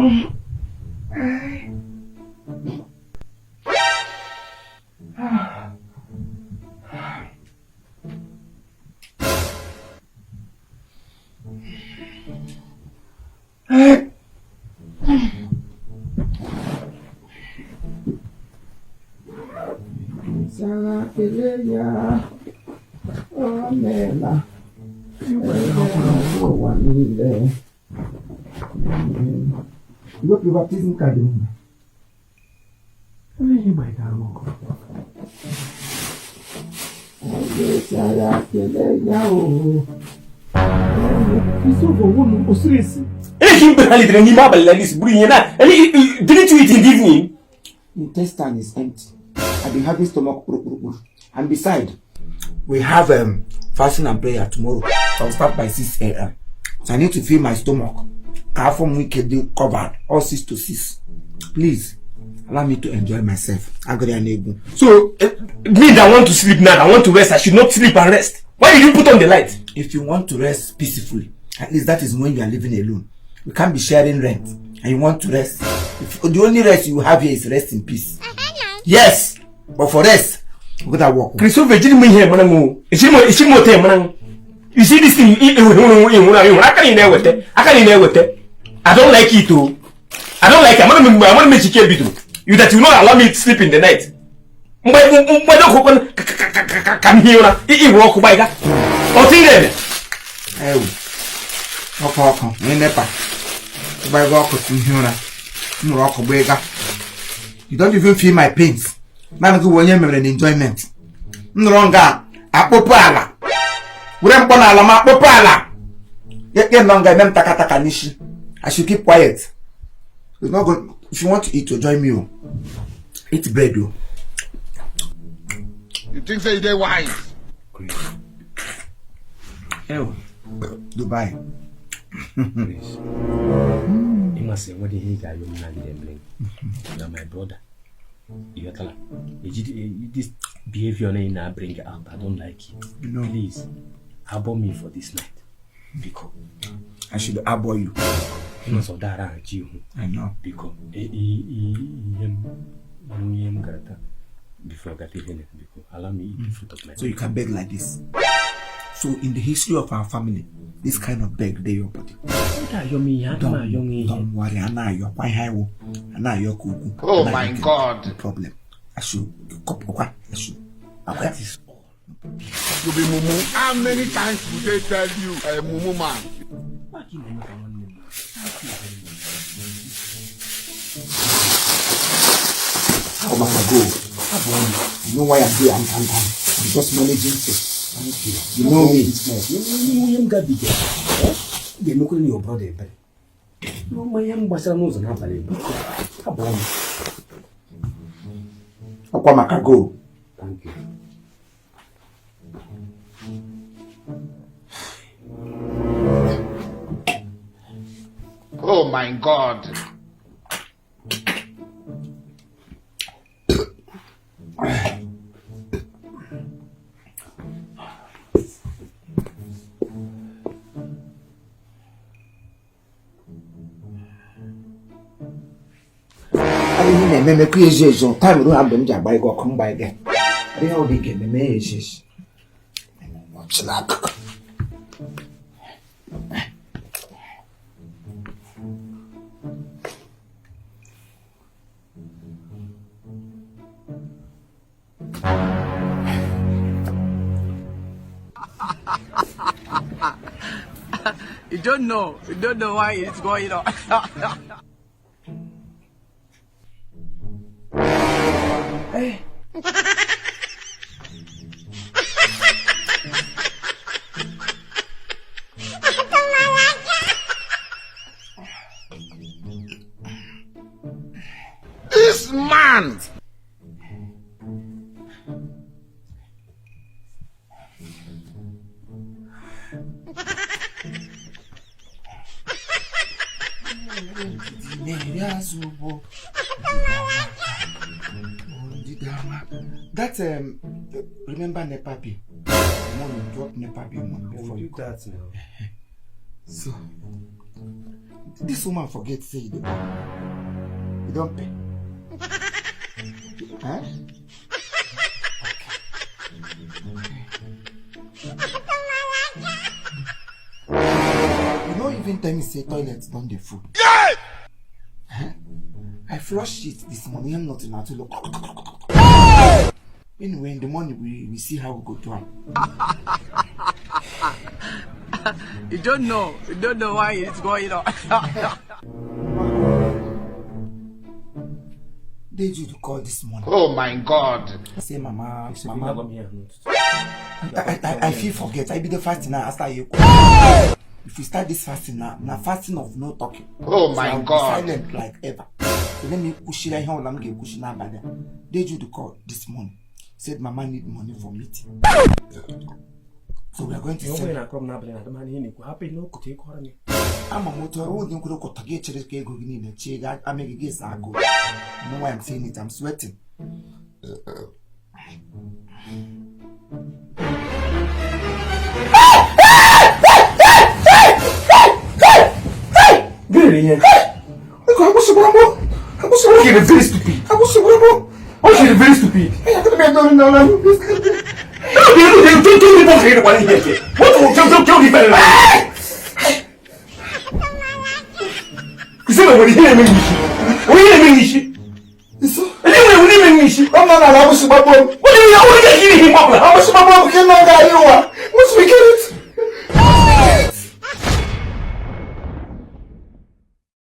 Sarah Peleya, oh Mela, you got your baptism card. Sarah Peleya, oh. It's over one or serious. Didn't you eat in the evening? The intestine is empty. I've been having stomach problem. And besides, we have fasting and prayer tomorrow. So I'll start by 6 a.m. So I need to fill my stomach. From weekend covered, all 6 to 6. Please, allow me to enjoy myself. I got an able. So, me that want to sleep now, I want to rest, I should not sleep and rest. Why did you put on the light? If you want to rest peacefully, at least that is when you are living alone. You can't be sharing rent. And you want to rest. The only rest you have here is rest in peace. Yes! But for rest, we gotta walk. Christopher, didn't mean here, man. It's more time, man. You see this thing, I can't in there with it. I can't in there with it. I don't like it too. I don't like it. I want to make you care bit. You that you not allow me to sleep in the night. Come here now. You walk by that. Oh, think there. Okay. Never. By walk to here. You don't even feel my pains. Man, go when you're in enjoyment. No longer a popala. Urempona lama popala. Get longer than Takataka Nishi. I should keep quiet. It's not good. If you want to eat, join me. Eat bread. You think so? They're wise. Dubai. You must say what he got you man. You're my brother. You are this behavior I bring it up. I don't like it. No. Please, abhor me for this night. Because I should abhor you. So that I know. Because before I because allow me eat the fruit of my. So you can beg like this. So in the history of our family, this kind of beg they your body. Don't worry, I know your high. Oh my God! No problem. I should That is all. You be mumu. How many times would they tell you, mumu man? How about I go? You know why I'm here? I'm just managing things. You know me. You got big. They look in your brother. No, my young was a nose and half a little. Go. Thank you. Oh my God! Me create so time we don't have them by go come by again. I don't know they get me is. What's that? You don't know why it's going on. Hey. This man! That remember Nepapi? Mom dropped Nepapi before you that now. So This woman forgets say you don't pay. Huh? You don't even tell me say toilets done the food. Yeah! Huh? I flushed it this morning and nothing at all. Anyway, in the morning we see how we go to him. You don't know why it's going on. They did you call this morning? Oh my God! I say, Mama. I feel forget. I be the fasting now after you. If you start this fasting now fasting of no talking. Oh my so God! Silent like ever. So let me push it. I hear I'm getting pushing now, but they did you call this morning. Said Mama need money for meeting. So we are going to send. I'm a motor road in Kuroko Tage Chereke in the chair. I make a guess. I go. You know why I'm saying it? I'm sweating. Very stupid. Very stupid. What